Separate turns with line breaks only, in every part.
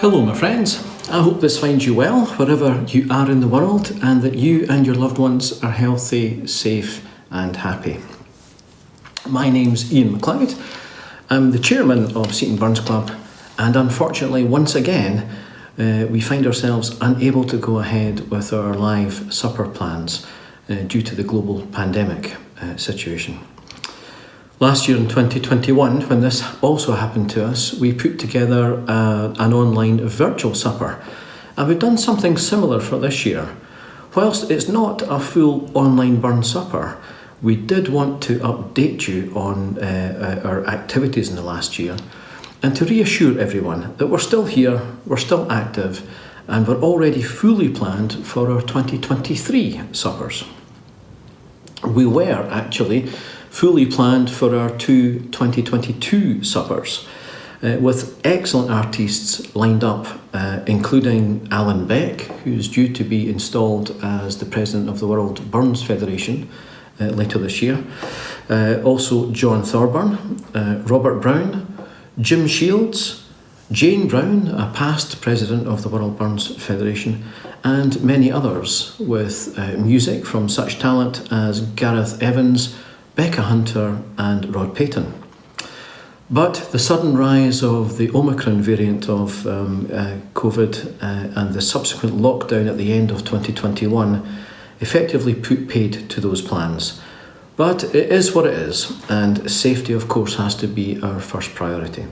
Hello my friends, I hope this finds you well wherever you are in the world and that you and your loved ones are healthy, safe and happy. My name's Ian MacLeod, I'm the chairman of Seaton Burns Club, and unfortunately once again we find ourselves unable to go ahead with our live supper plans due to the global pandemic situation. Last year in 2021, when this also happened to us, we put together an online virtual supper, and we've done something similar for this year. Whilst it's not a full online Burns supper, we did want to update you on our activities in the last year and to reassure everyone that we're still here, we're still active, and we're already fully planned for our 2023 suppers. We were actually fully planned for our two 2022 suppers with excellent artists lined up, including Alan Beck, who's due to be installed as the president of the World Burns Federation later this year. Also John Thorburn, Robert Brown, Jim Shields, Jane Brown, a past president of the World Burns Federation, and many others, with music from such talent as Gareth Evans, Becca Hunter and Rod Payton. But the sudden rise of the Omicron variant of COVID and the subsequent lockdown at the end of 2021 effectively put paid to those plans. But it is what it is, and safety of course has to be our first priority.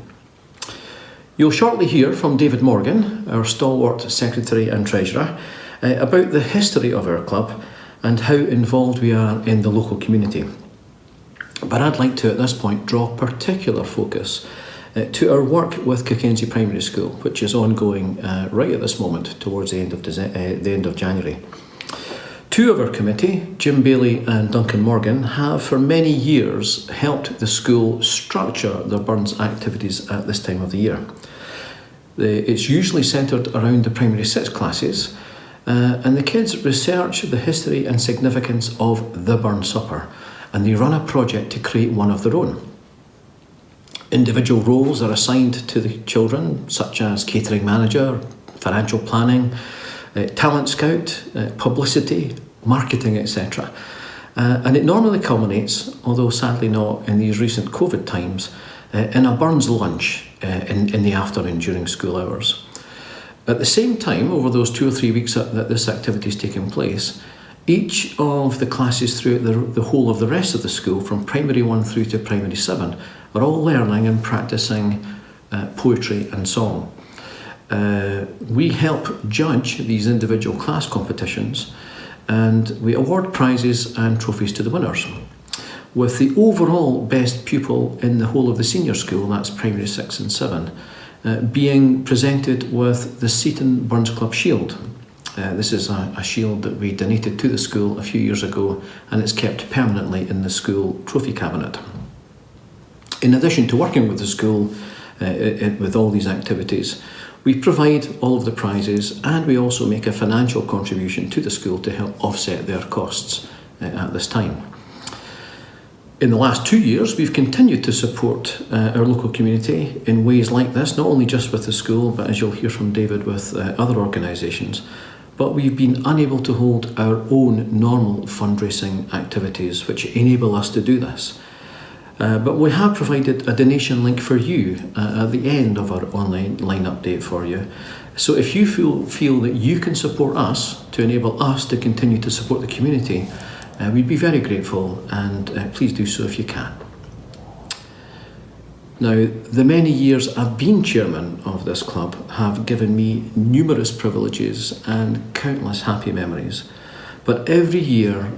You'll shortly hear from David Morgan, our stalwart secretary and treasurer, about the history of our club and how involved we are in the local community. But I'd like to, at this point, draw particular focus to our work with Cockenzie Primary School, which is ongoing right at this moment, towards the end of January. Two of our committee, Jim Bailey and Duncan Morgan, have for many years helped the school structure their Burns activities at this time of the year. It's usually centred around the primary 6 classes, and the kids research the history and significance of the Burns Supper, and they run a project to create one of their own. Individual roles are assigned to the children, such as catering manager, financial planning, talent scout, publicity, marketing, etc. And it normally culminates, although sadly not in these recent COVID times, in a Burns lunch in the afternoon during school hours. At the same time, over those 2 or 3 weeks that this activity is taking place, each of the classes throughout the whole of the rest of the school, from primary 1 through to primary 7, are all learning and practising poetry and song. We help judge these individual class competitions, and we award prizes and trophies to the winners, with the overall best pupil in the whole of the senior school, that's primary 6 and 7, being presented with the Seaton Burns Club Shield. This is a shield that we donated to the school a few years ago, and it's kept permanently in the school trophy cabinet. In addition to working with the school with all these activities, we provide all of the prizes, and we also make a financial contribution to the school to help offset their costs at this time. In the last 2 years, we've continued to support our local community in ways like this, not only just with the school, but as you'll hear from David, with other organisations. But we've been unable to hold our own normal fundraising activities, which enable us to do this. But we have provided a donation link for you at the end of our online line update for you. So if you feel that you can support us to enable us to continue to support the community, we'd be very grateful, and please do so if you can. Now, the many years I've been chairman of this club have given me numerous privileges and countless happy memories. But every year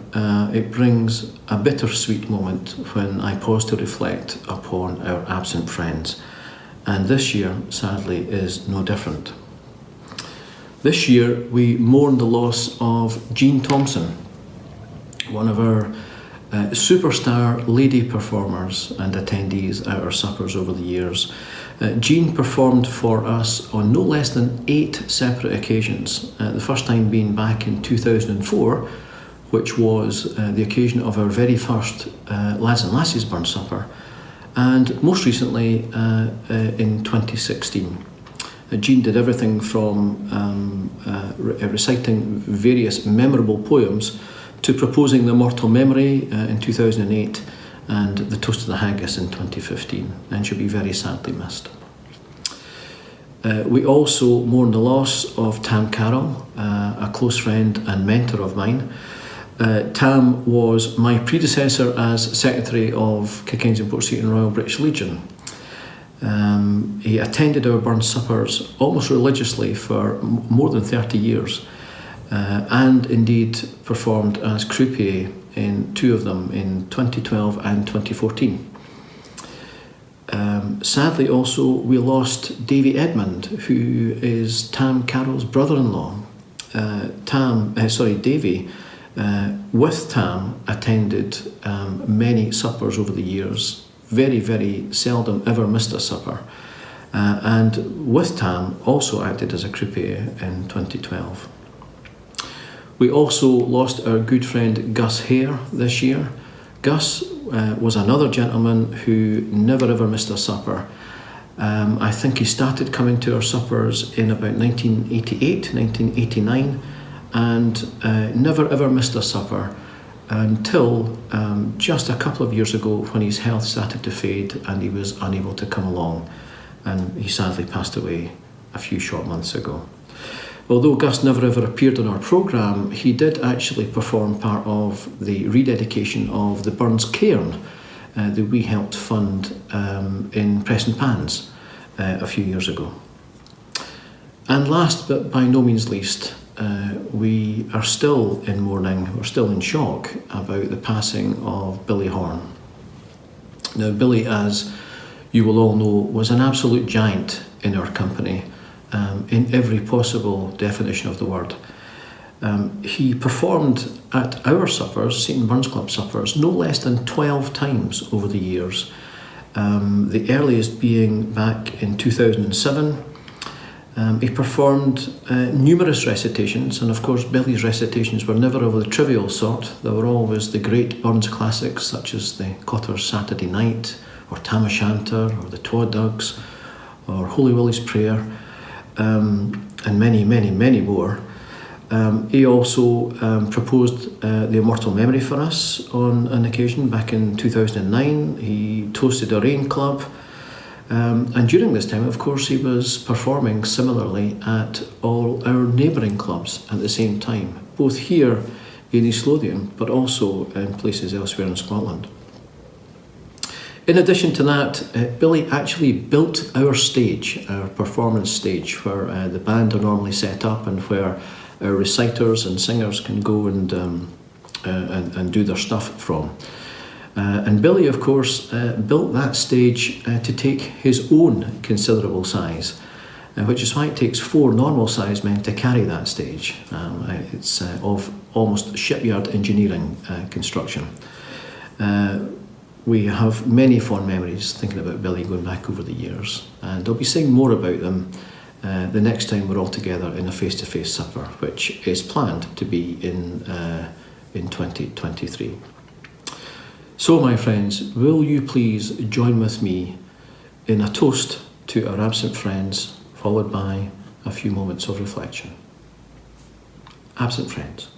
it brings a bittersweet moment when I pause to reflect upon our absent friends. And this year, sadly, is no different. This year we mourn the loss of Jean Thompson, one of our superstar lady performers and attendees at our suppers over the years. Jean performed for us on no less than 8 separate occasions, the first time being back in 2004, which was the occasion of our very first Lads and Lassies Burns Supper, and most recently in 2016. Jean did everything from reciting various memorable poems to proposing the Immortal Memory in 2008 and the Toast of the Haggis in 2015, and she'll be very sadly missed. We also mourn the loss of Tam Carroll, a close friend and mentor of mine. Tam was my predecessor as Secretary of Kilkenny Port Seton Royal British Legion. He attended our Burns suppers almost religiously for more than 30 years, and indeed performed as croupier in 2 of them in 2012 and 2014. Sadly also we lost Davy Edmund, who is Tam Carroll's brother-in-law. Davy, with Tam, attended many suppers over the years, very, very seldom ever missed a supper, and with Tam also acted as a croupier in 2012. We also lost our good friend Gus Hare this year. Gus was another gentleman who never ever missed a supper. I think he started coming to our suppers in about 1988, 1989, and never ever missed a supper until just a couple of years ago when his health started to fade and he was unable to come along, and he sadly passed away a few short months ago. Although Gus never ever appeared on our programme, he did actually perform part of the rededication of the Burns Cairn that we helped fund in Prestonpans a few years ago. And last but by no means least, we are still in mourning, we're still in shock about the passing of Billy Horn. Now, Billy, as you will all know, was an absolute giant in our company, in every possible definition of the word. He performed at our suppers, Seton Burns Club suppers, no less than 12 times over the years. The earliest being back in 2007. He performed numerous recitations, and of course Billy's recitations were never of the trivial sort. They were always the great Burns classics such as the Cotter's Saturday Night, or Tam O'Shanter, or the Twa Dugs, or Holy Willie's Prayer, and many, many, many more. He also proposed the Immortal Memory for us on an occasion back in 2009. He toasted our Rain Club, and during this time, of course, he was performing similarly at all our neighbouring clubs at the same time, both here in East Lothian, but also in places elsewhere in Scotland. In addition to that, Billy actually built our stage, our performance stage, where the band are normally set up and where our reciters and singers can go and do their stuff from. And Billy, of course, built that stage to take his own considerable size, which is why it takes 4 normal-sized men to carry that stage. It's of almost shipyard engineering construction. We have many fond memories thinking about Billy going back over the years, and I'll be saying more about them the next time we're all together in a face-to-face supper, which is planned to be in 2023. So, my friends, will you please join with me in a toast to our absent friends, followed by a few moments of reflection. Absent friends.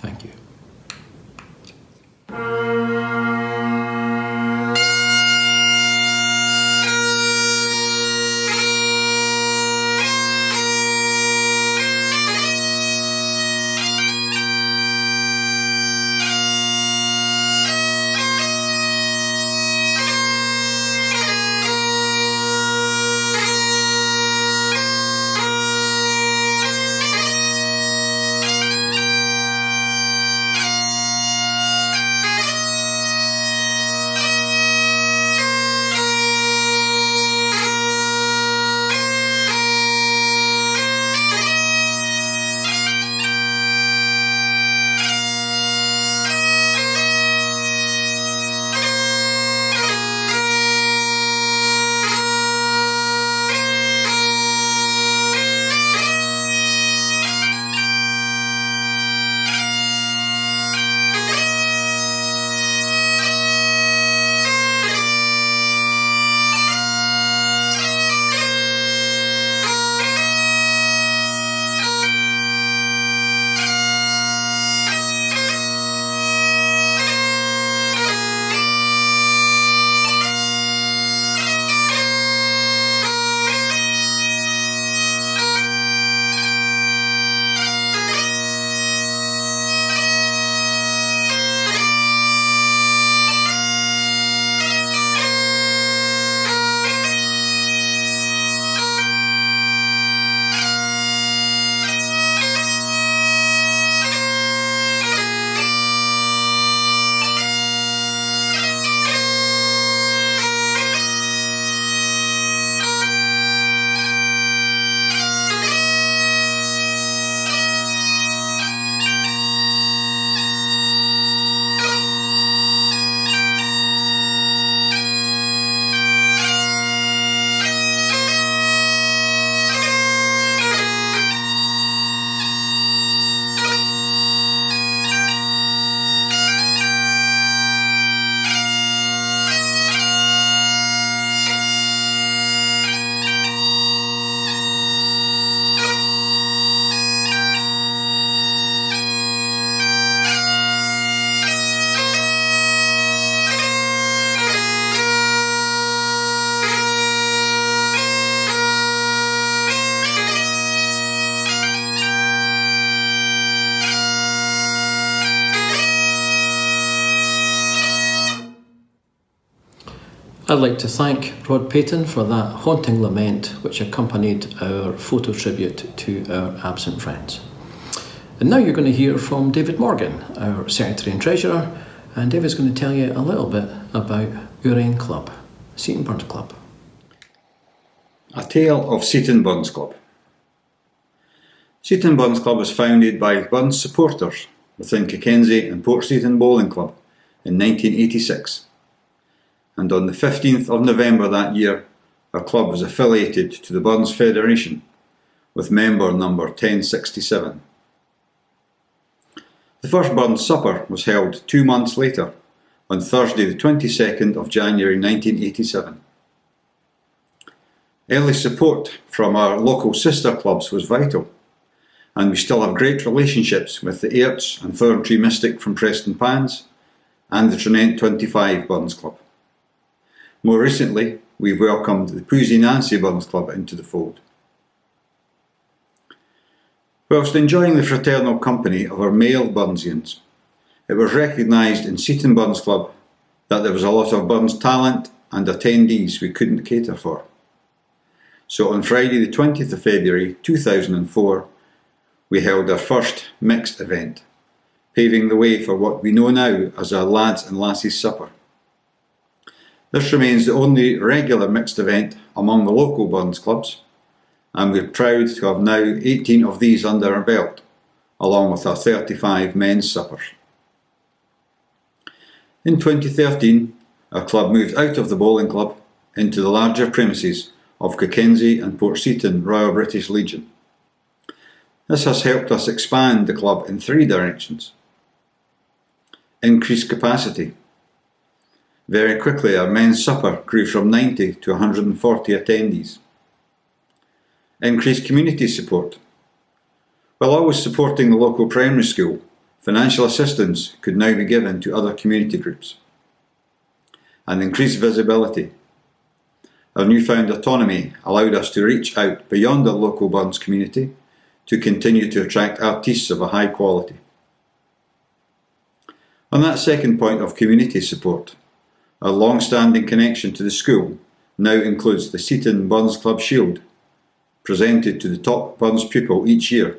Thank you. I'd like to thank Rod Payton for that haunting lament which accompanied our photo tribute to our absent friends. And now you're going to hear from David Morgan, our Secretary and Treasurer, and David's going to tell you a little bit about our own club, Seaton Burns Club.
A Tale of Seaton Burns Club. Seaton Burns Club was founded by Burns supporters within Cockenzie and Portseaton Bowling Club in 1986. And on the 15th of November that year, our club was affiliated to the Burns Federation with member number 1067. The first Burns supper was held 2 months later, on Thursday the 22nd of January 1987. Early support from our local sister clubs was vital, and we still have great relationships with the Airts and Thorntree Mystic from Prestonpans and the Trinent 25 Burns Club. More recently, we've welcomed the Pusey Nancy Burns Club into the fold. Whilst enjoying the fraternal company of our male Burnsians, it was recognised in Seaton Burns Club that there was a lot of Burns talent and attendees we couldn't cater for. So on Friday the 20th of February 2004, we held our first mixed event, paving the way for what we know now as our Lads and Lassies Supper. This remains the only regular mixed event among the local Burns clubs, and we're proud to have now 18 of these under our belt, along with our 35 men's suppers. In 2013, our club moved out of the bowling club into the larger premises of Cockenzie and Portseaton Royal British Legion. This has helped us expand the club in 3 directions. Increased capacity. Very quickly our men's supper grew from 90 to 140 attendees. Increased community support. While always supporting the local primary school, financial assistance could now be given to other community groups. And increased visibility. Our newfound autonomy allowed us to reach out beyond the local Burns community to continue to attract artists of a high quality. On that second point of community support, our long-standing connection to the school now includes the Seaton Burns Club Shield, presented to the top Burns pupil each year,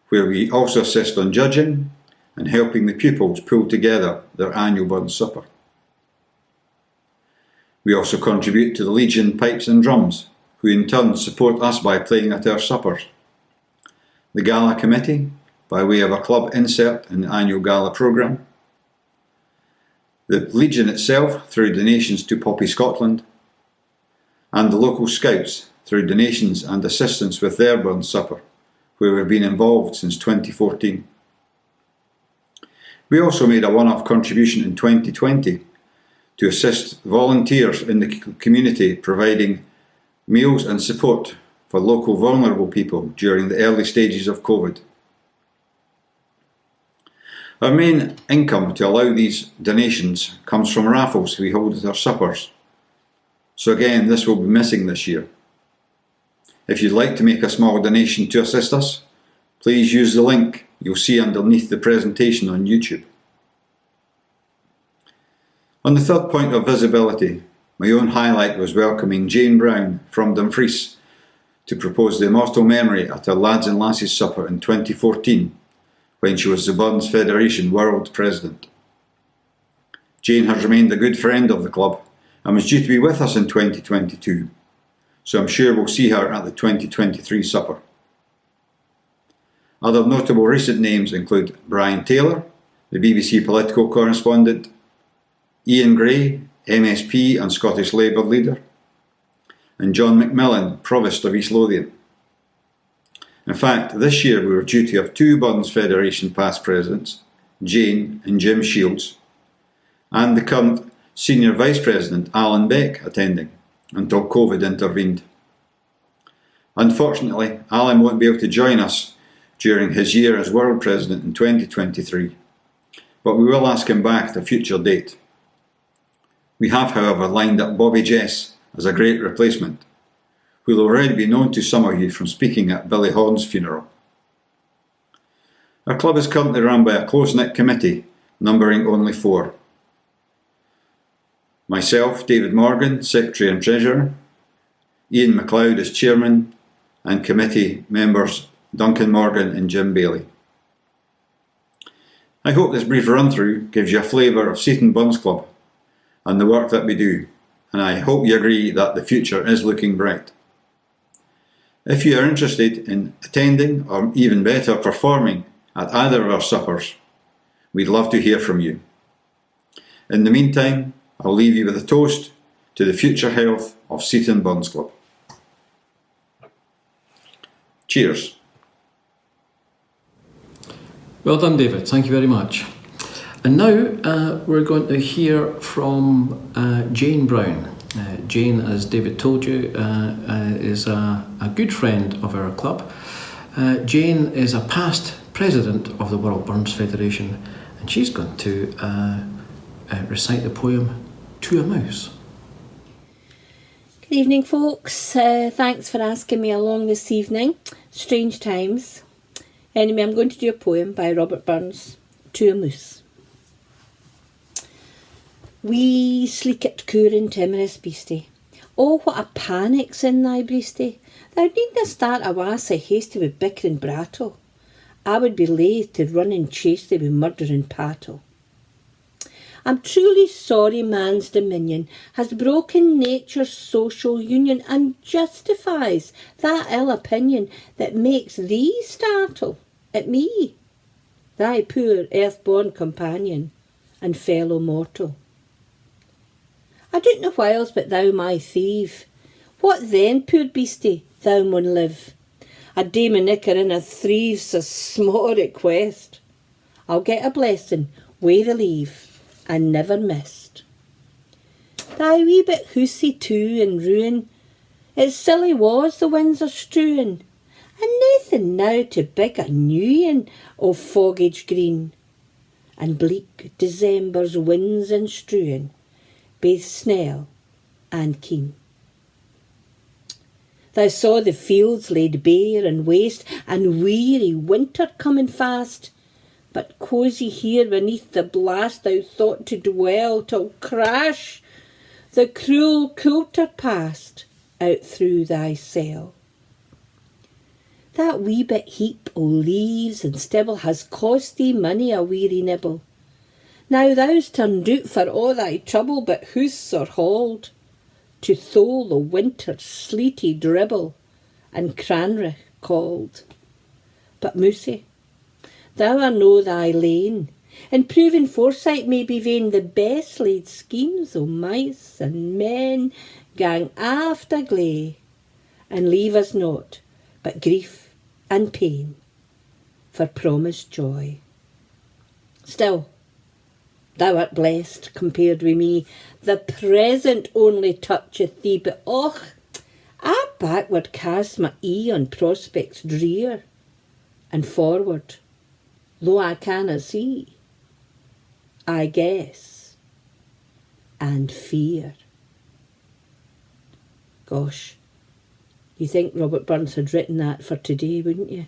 where we also assist on judging and helping the pupils pull together their annual Burns supper. We also contribute to the Legion Pipes and Drums, who in turn support us by playing at our suppers. The Gala Committee, by way of a club insert in the annual Gala programme. The Legion itself through donations to Poppy Scotland, and the local Scouts through donations and assistance with their Burns supper, where we've been involved since 2014. We also made a one-off contribution in 2020 to assist volunteers in the community providing meals and support for local vulnerable people during the early stages of COVID. Our main income to allow these donations comes from raffles we hold at our suppers. So again, this will be missing this year. If you'd like to make a small donation to assist us, please use the link you'll see underneath the presentation on YouTube. On the third point of visibility, my own highlight was welcoming Jane Brown from Dumfries to propose the immortal memory at our Lads and Lassies Supper in 2014, when she was the Burns Federation World President. Jane has remained a good friend of the club and was due to be with us in 2022, so I'm sure we'll see her at the 2023 supper. Other notable recent names include Brian Taylor, the BBC political correspondent, Ian Gray, MSP and Scottish Labour leader, and John McMillan, Provost of East Lothian. In fact, this year we were due to have 2 Burns Federation past presidents, Jane and Jim Shields, and the current Senior Vice President, Alan Beck, attending, until COVID intervened. Unfortunately, Alan won't be able to join us during his year as World President in 2023, but we will ask him back at a future date. We have, however, lined up Bobby Jess as a great replacement, who will already be known to some of you from speaking at Billy Horn's funeral. Our club is currently run by a close-knit committee, numbering only 4. myself, David Morgan, Secretary and Treasurer, Ian MacLeod as Chairman, and committee members Duncan Morgan and Jim Bailey. I hope this brief run-through gives you a flavour of Seaton Bunds Club and the work that we do, and I hope you agree that the future is looking bright. If you are interested in attending, or even better, performing at either of our suppers, we'd love to hear from you. In the meantime, I'll leave you with a toast to the future health of Seaton Bunds Club. Cheers.
Well done, David. Thank you very much. And now we're going to hear from Jane Brown. Jane, as David told you, is a good friend of our club. Jane is a past president of the World Burns Federation, and she's going to recite the poem To a Mouse.
Good evening, folks. Thanks for asking me along this evening. Strange times. Anyway, I'm going to do a poem by Robert Burns, To a Moose. Wee sleekit coorin timorous beastie, oh what a panic's in thy breastie. Thou needna start awa sae hasty with bickering brattle. I would be laith to run and chase thee with murdering pattle. I'm truly sorry man's dominion has broken nature's social union and justifies that ill opinion that makes thee startle at me, thy poor earth-born companion and fellow mortal. I doot no whiles but thou my thief. What then, poor beastie, thou mun live? A daemonicker in a three's so small request. I'll get a blessing, wi' the leave, and never missed. Thy wee bit hoosie too in ruin, it silly was the winds are strewing, and naething now to big a new ane o' foggage green, and bleak December's winds and strewing, baith snell and keen. Thou saw the fields laid bare and waste, and weary winter coming fast, but cosy here beneath the blast thou thought to dwell, till crash the cruel coulter passed out through thy cell. That wee bit heap o' leaves and stibble has cost thee many a weary nibble. Now thou's turned out for all thy trouble, but hoose or hold, to thole the winter's sleety dribble, and Cranrich called. But Mousey, thou are no thy lane, and proving foresight may be vain. The best laid schemes o' mice and men gang after gley, and leave us naught but grief and pain for promised joy. Still, thou art blessed compared wi' me, the present only toucheth thee, but och, I backward cast my ee on prospects drear, and forward, though I canna see, I guess and fear. Gosh, you think Robert Burns had written that for today, wouldn't you?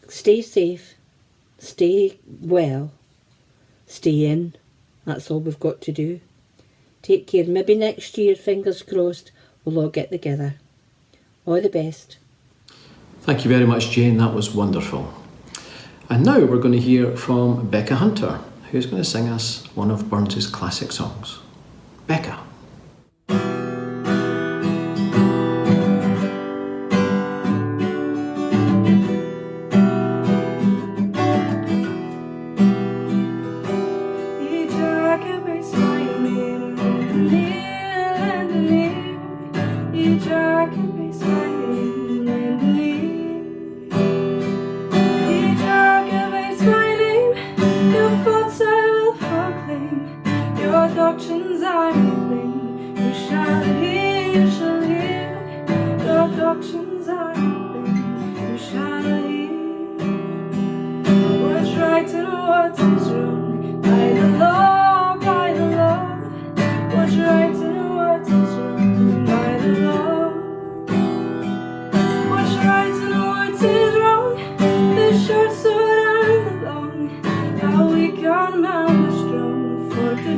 Stay safe, stay well, stay in. That's all we've got to do. Take care. Maybe next year, fingers crossed, we'll all get together. All the best.
Thank you very much, Jane. That was wonderful. And now we're going to hear from Becca Hunter, who's going to sing us one of Burns's classic songs. Becca.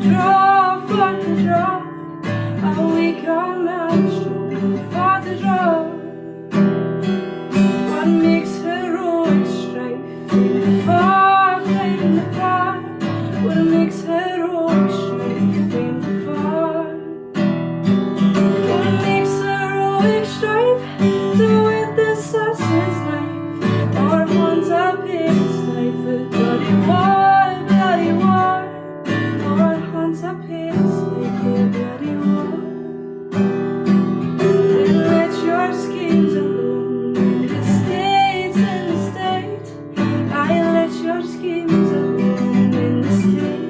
Draw for what makes heroic strife famed afar? What makes heroic strife to with the assassin's knife, or haunt a pig's life with bloody war, or haunt a pig's life with bloody war? Then let your schemes alone in the state, I let your schemes alone in the state.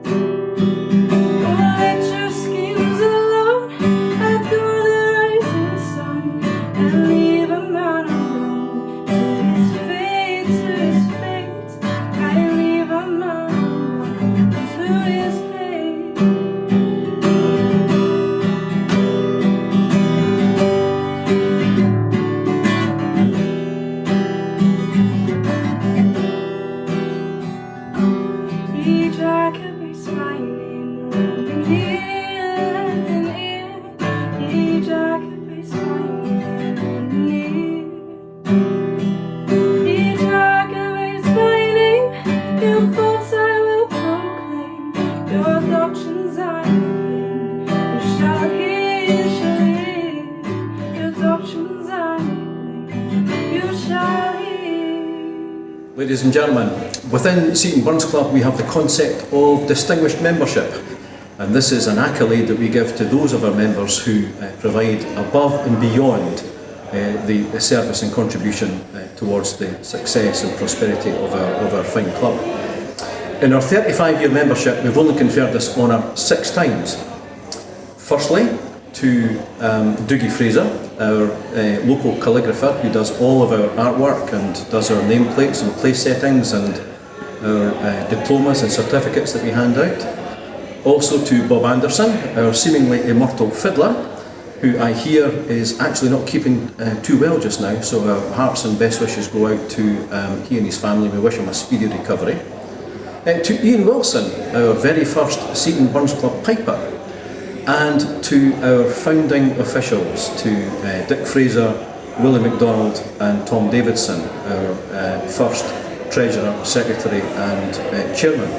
Oh, let your schemes alone, adore the rising sun, and leave a man alone to his fate, to his fate. I leave a man alone to his fate. He Jacobates my name, lending ear. He Jacobates my name, lending ear. He Jacobates my name, your thoughts I will proclaim, your doctrines I will bring. You shall hear, your doctrines I will bring. You shall hear.
Ladies and gentlemen, within Seaton Burns Club we have the concept of distinguished membership, and this is an accolade that we give to those of our members who provide above and beyond the service and contribution towards the success and prosperity of our fine club. In our 35-year membership we've only conferred this honour 6 times. Firstly, to Dougie Fraser, our local calligrapher who does all of our artwork and does our nameplates and place settings and our diplomas and certificates that we hand out. Also to Bob Anderson, our seemingly immortal fiddler, who I hear is actually not keeping too well just now, so our hearts and best wishes go out to he and his family. We wish him a speedy recovery. To Ian Wilson, our very first Seaton Burns Club piper, and to our founding officials, to Dick Fraser, Willie MacDonald and Tom Davidson, our first Treasurer, Secretary and Chairman.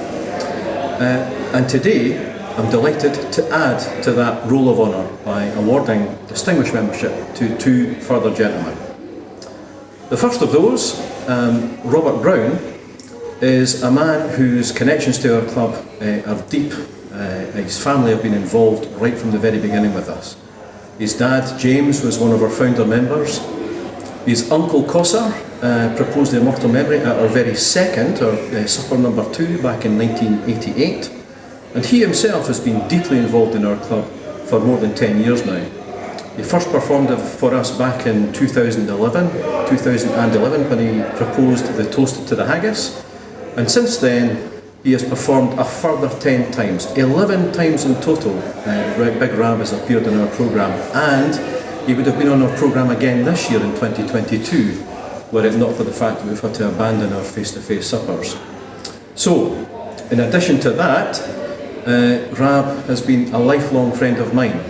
And today I'm delighted to add to that roll of honour by awarding distinguished membership to 2 further gentlemen. The first of those, Robert Brown, is a man whose connections to our club are deep. His family have been involved right from the very beginning with us. His dad, James, was one of our founder members. His uncle, Cossar, proposed the immortal memory at our very second, or supper number 2, back in 1988. And he himself has been deeply involved in our club for more than 10 years now. He first performed for us back in 2011 when he proposed the toast to the haggis. And since then, he has performed a further 10 times, 11 times in total. Big Rab has appeared in our programme, and he would have been on our programme again this year in 2022, were it not for the fact that we've had to abandon our face-to-face suppers. So, in addition to that, Rab has been a lifelong friend of mine.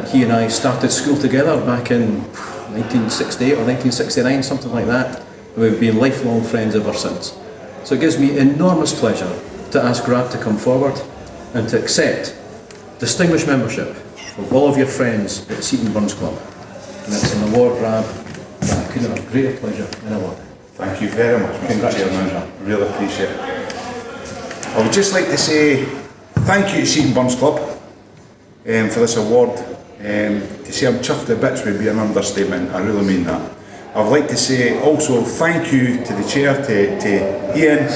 He and I started school together back in 1968 or 1969, something like that, and we've been lifelong friends ever since. So it gives me enormous pleasure to ask Rab to come forward and to accept distinguished membership from all of your friends at Seaton Burns Club. And it's an award, Rab, that I couldn't have greater pleasure in awarding.
Thank you very much, Mr. Chairman. I really appreciate it. I would just like to say thank you to Seaton Burns Club for this award. To say I'm chuffed to bits would be an understatement. I really mean that. I would like to say also thank you to the chair, to Ian,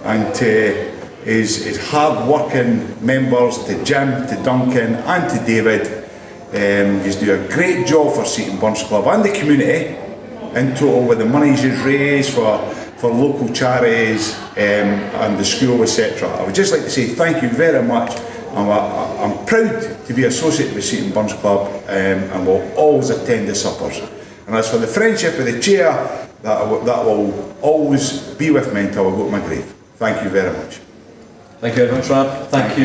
and to his hard-working members, to Jim, to Duncan, and to David. You do a great job for Seaton Burns Club and the community in total with the monies you raise for local charities and the school, etc. I would just like to say thank you very much. I'm proud to be associated with Seaton Burns Club and will always attend the suppers. And as for the friendship of the chair, that will always be with me until I go to my grave. Thank you very much.
Thank you very much, Rab. Thank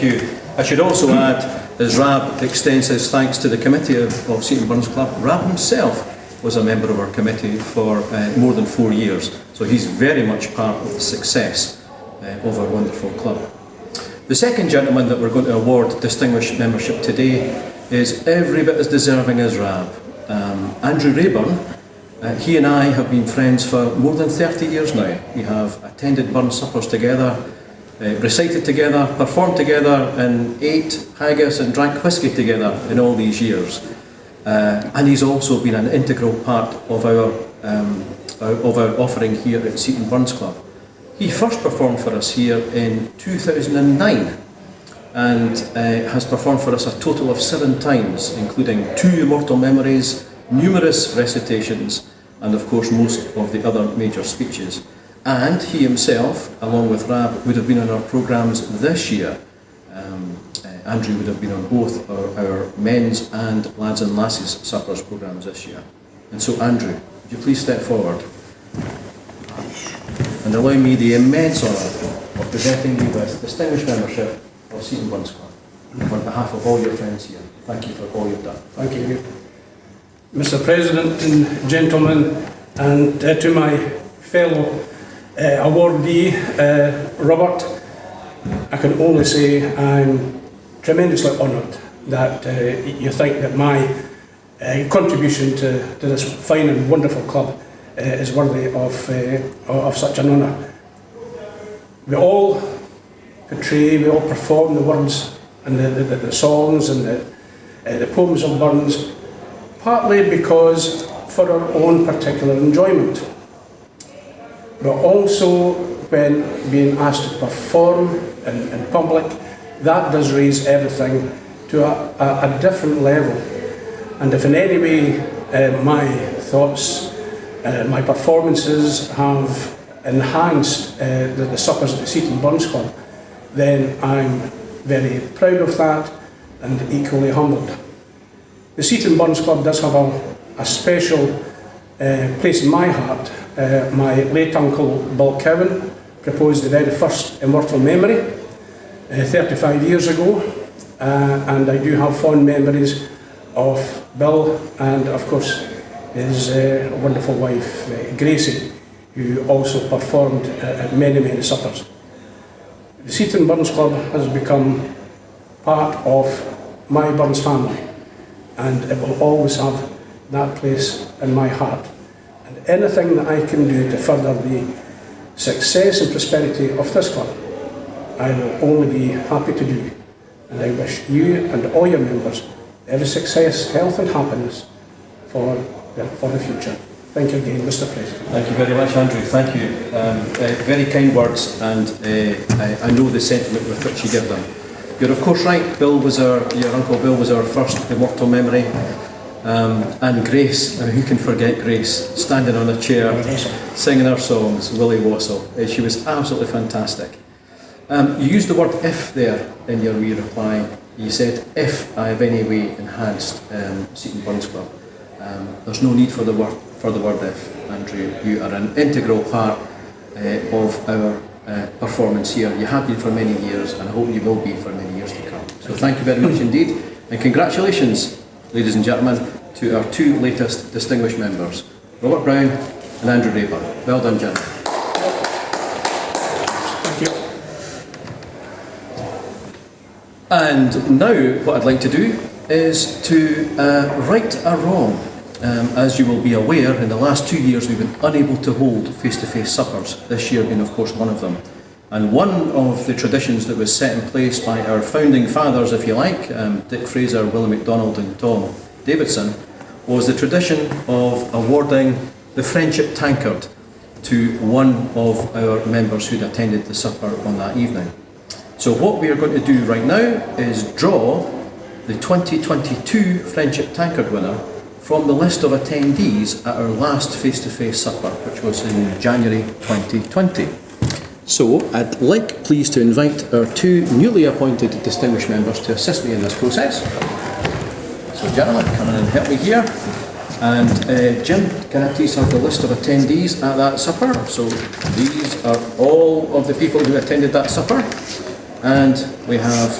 you. I should also add, as Rab extends his thanks to the committee of Seaton Burns Club, Rab himself was a member of our committee for more than 4 years. So he's very much part of the success of our wonderful club. The second gentleman that we're going to award distinguished membership today is every bit as deserving as Rab. Andrew Rayburn. He and I have been friends for more than 30 years now. We have attended Burns suppers together, recited together, performed together, and ate haggis and drank whisky together in all these years. And he's also been an integral part of our offering here at Seaton Burns Club. He first performed for us here in 2009 and has performed for us a total of 7 times, including 2 Immortal Memories, numerous recitations, and of course most of the other major speeches. And he himself, along with Rab, would have been on our programmes this year. Andrew would have been on both our men's and lads and lasses suppers programmes this year. And so Andrew, would you please step forward and allow me the immense honour of presenting you with distinguished membership of Seaton Burns Club on behalf of all your friends here. Thank you for all you've done.
Thank you. Mr. President and gentlemen, and to my fellow awardee, Robert, I can only say I'm tremendously honoured that you think that my contribution to this fine and wonderful club is worthy of such an honour. We all portray, we all perform the words and the songs and the poems of Burns, partly because for our own particular enjoyment, but also when being asked to perform in public, that does raise everything to a different level. And if in any way my thoughts, my performances have enhanced the suppers at the Seaton Burns Club, then I'm very proud of that and equally humbled. The Seaton Burns Club does have a special place in my heart. My late uncle Bill Cowan proposed the very first Immortal Memory 35 years ago, and I do have fond memories of Bill and of course his wonderful wife Gracie, who also performed at many suppers. The Seaton Burns Club has become part of my Burns family, and it will always have that place in my heart. And anything that I can do to further the success and prosperity of this club, I will only be happy to do. And I wish you and all your members every success, health and happiness for the future. Thank you again, Mr. President.
Thank you very much, Andrew. Thank you. Very kind words, and I know the sentiment with which you give them. You're of course right. Your Uncle Bill was our first Immortal Memory. And Grace, who can forget Grace, standing on a chair, singing our songs, Willie Wassell. She was absolutely fantastic. You used the word if there in your wee reply. You said, if I have any way enhanced Seaton Burns Club. There's no need for the word if, Andrew. You are an integral part of our performance here. You have been for many years, and I hope you will be for many years to come. So thank you very much indeed, and congratulations, ladies and gentlemen, to our 2 latest distinguished members, Robert Brown and Andrew Rayburn. Well done, gentlemen.
Thank you.
And now what I'd like to do is to right a wrong. As you will be aware, in the last 2 years we've been unable to hold face-to-face suppers, this year being of course one of them. And one of the traditions that was set in place by our founding fathers, if you like, Dick Fraser, Willie MacDonald and Tom Davidson, was the tradition of awarding the Friendship Tankard to one of our members who'd attended the supper on that evening. So what we are going to do right now is draw the 2022 Friendship Tankard winner from the list of attendees at our last face-to-face supper, which was in January 2020. So I'd like please to invite our 2 newly appointed distinguished members to assist me in this process. So gentlemen, come in and help me here. And Jim, can I please have the list of attendees at that supper? So these are all of the people who attended that supper. And we have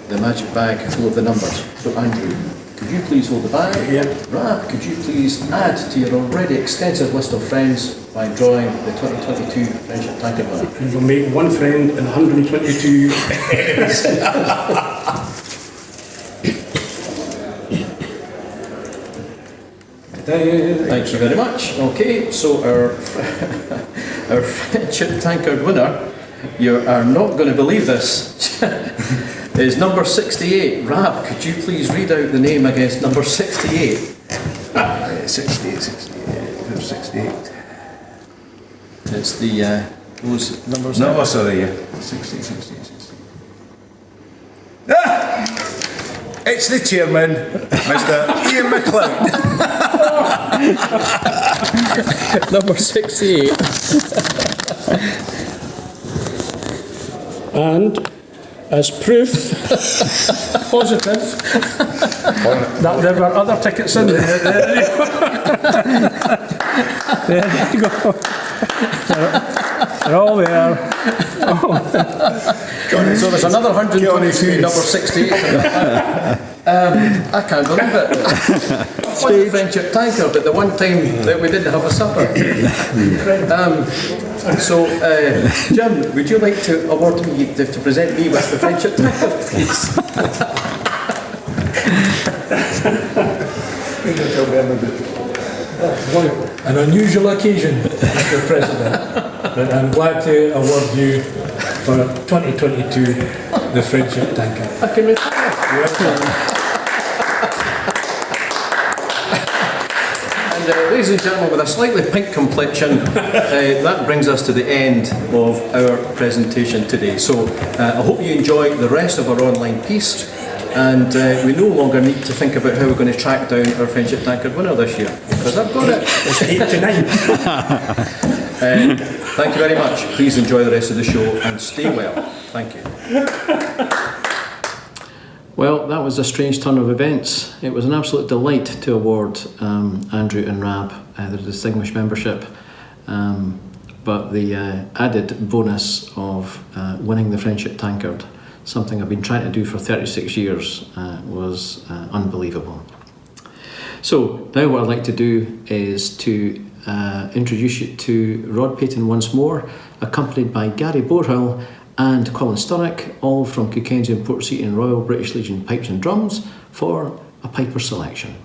the magic bag full of the numbers. So Andrew, could you please hold the bag?
Yeah.
Rab, could you please add to your already extensive list of friends by drawing the 2022 Friendship Tankard winner?
And you'll make one friend and 122 enemies.
Thank you very much. Okay, so our our Friendship Tankard winner, you are not going to believe this, is number 68. Rab, could you please read out the name against number 68?
68. Who's 68?
It's the those numbers.
No,
there.
sorry, yeah. 68. Ah! It's the chairman, Mr. Ian McLeod.
Number 68.
And as proof positive that there were other tickets in there. There you go. They're all there.
So there's another 122, number 68. I can't believe it. Won the Friendship Tankard, but the one time that we didn't have a supper. Jim, would you like to award me, to present me with the Friendship Tankard, please?
An unusual occasion, Mr. President, but I'm glad to award you for 2022 the Friendship Tankard.
I can retire. And ladies and gentlemen, with a slightly pink complexion, that brings us to the end of our presentation today. So I hope you enjoy the rest of our online piece, and we no longer need to think about how we're going to track down our Friendship Tankard winner this year, because I've got it.
It's 8 to 9.
Thank you very much. Please enjoy the rest of the show and stay well. Thank you. Well, that was a strange turn of events. It was an absolute delight to award Andrew and Rab their distinguished membership, but the added bonus of winning the Friendship Tankard, something I've been trying to do for 36 years, was unbelievable. So now what I'd like to do is to introduce you to Rod Payton once more, accompanied by Gary Borehill and Colin Sturrock, all from Cookenzie and Portseaton Royal British Legion Pipes and Drums, for a Piper selection.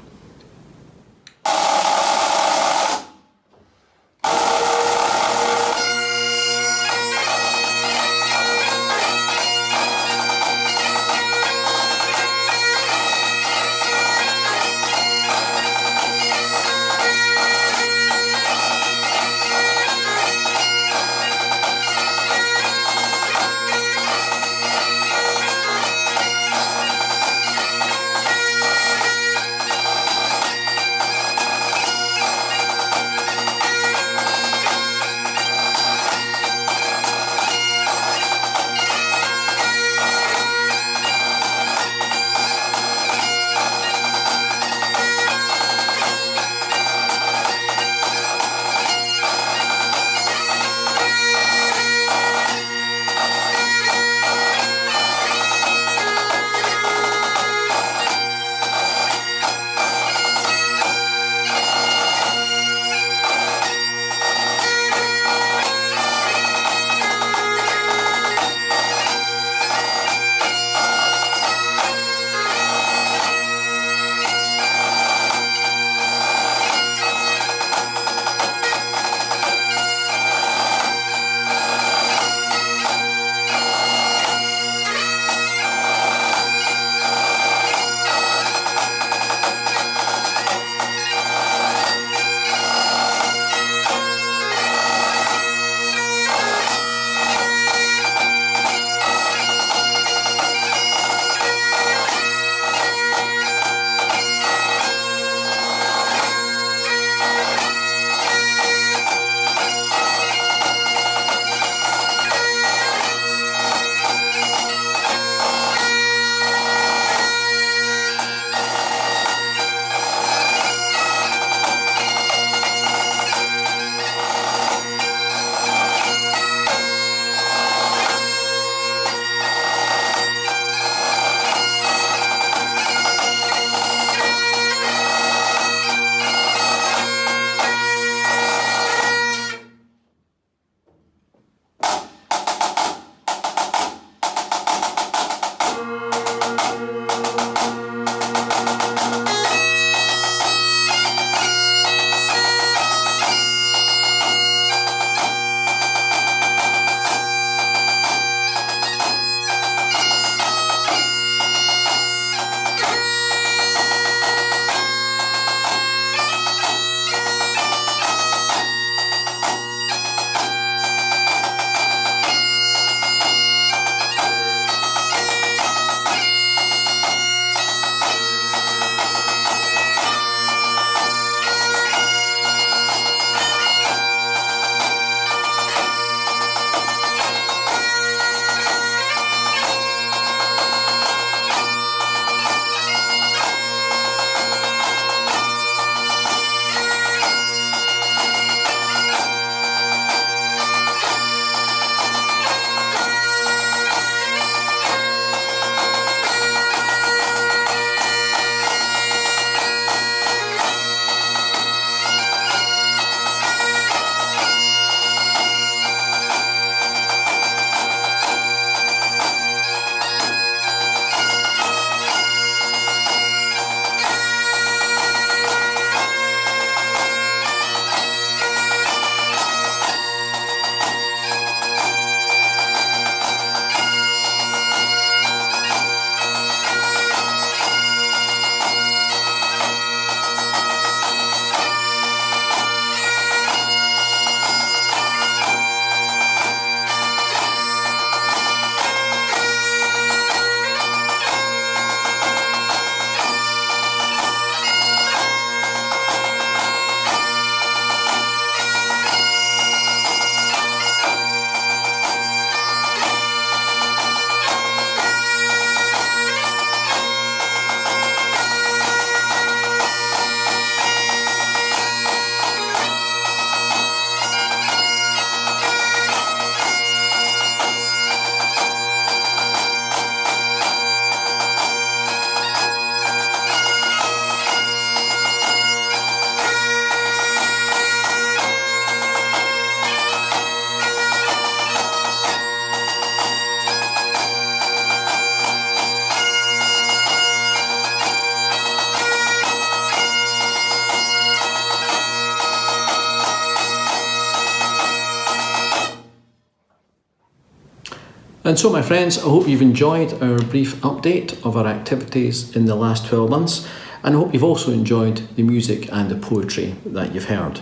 And so, my friends, I hope you've enjoyed our brief update of our activities in the last 12 months, and I hope you've also enjoyed the music and the poetry that you've heard.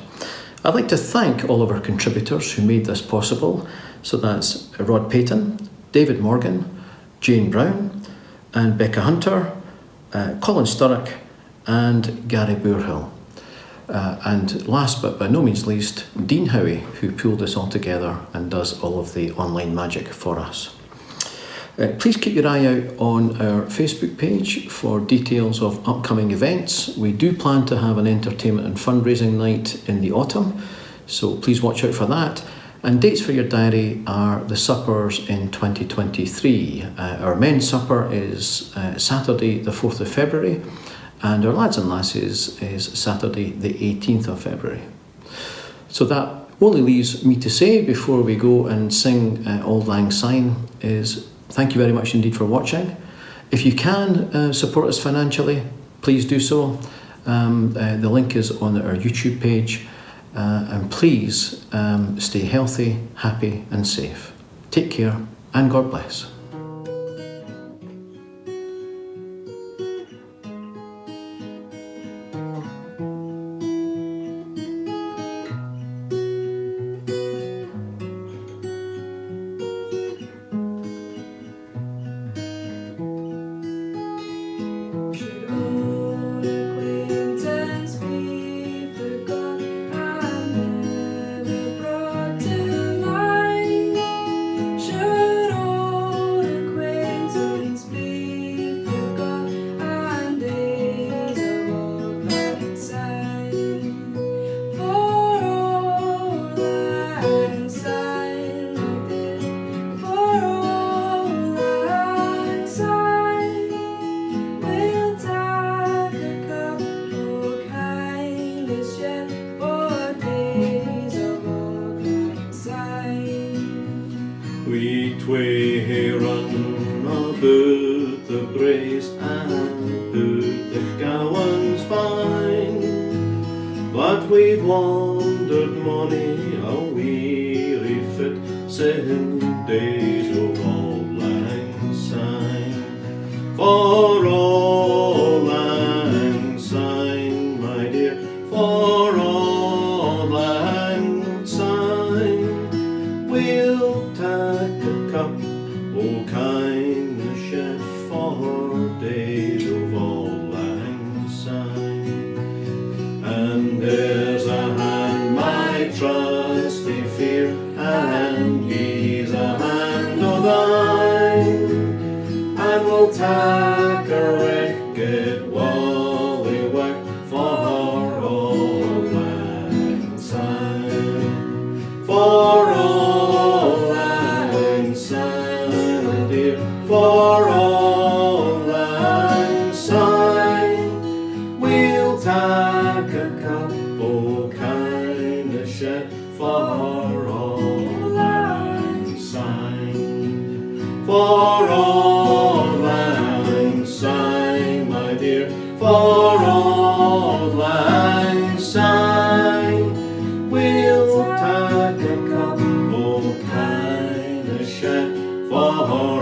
I'd like to thank all of our contributors who made this possible. So that's Rod Payton, David Morgan, Jane Brown, and Becca Hunter, Colin Sturrock, and Gary Boorhill. And last but by no means least, Dean Howie, who pulled this all together and does all of the online magic for us. Please keep your eye out on our Facebook page for details of upcoming events. We do plan to have an entertainment and fundraising night in the autumn, so please watch out for that. And dates for your diary are the suppers in 2023. Our men's supper is Saturday the 4th of February, and our lads and lasses is Saturday the 18th of February. So that only leaves me to say before we go and sing Auld Lang Syne is thank you very much indeed for watching. If you can support us financially, please do so. The link is on our YouTube page. And please stay healthy, happy and safe. Take care and God bless.
Should old acquaintance be forgot and never brought to mind? Should old acquaintance be forgot and days of old lang syne? For old lang syne, my dear, for old lang syne. We'll take a cup of kindness yet for days of old lang syne.
We twae run about the braes and boot the gowans fine, but we've wandered mony a weary fit sin days of Auld Lang Syne. For Auld Lang Syne, my dear, for Auld Lang Syne, we'll take a cup o' kindness yet for days of Auld Lang Syne. And there's a hand, my trusty fear, and he's a hand o' thine, and we'll take a wicked wally work for Auld Lang Syne. For Auld Lang Syne, my dear, for Auld Lang Syne, we'll take a cup o' kindness yet for Auld Lang Syne. For Auld Lang Syne, my dear, for Auld Lang Syne, we'll take a cup o' kindness yet for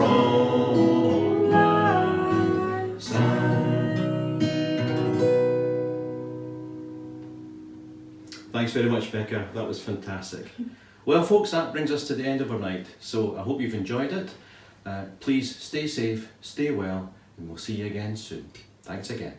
Auld Lang Syne. Thanks very much, Becca. That was fantastic. Well, folks, that brings us to the end of our night. So I hope you've enjoyed it. Please stay safe, stay well, and we'll see you again soon. Thanks again.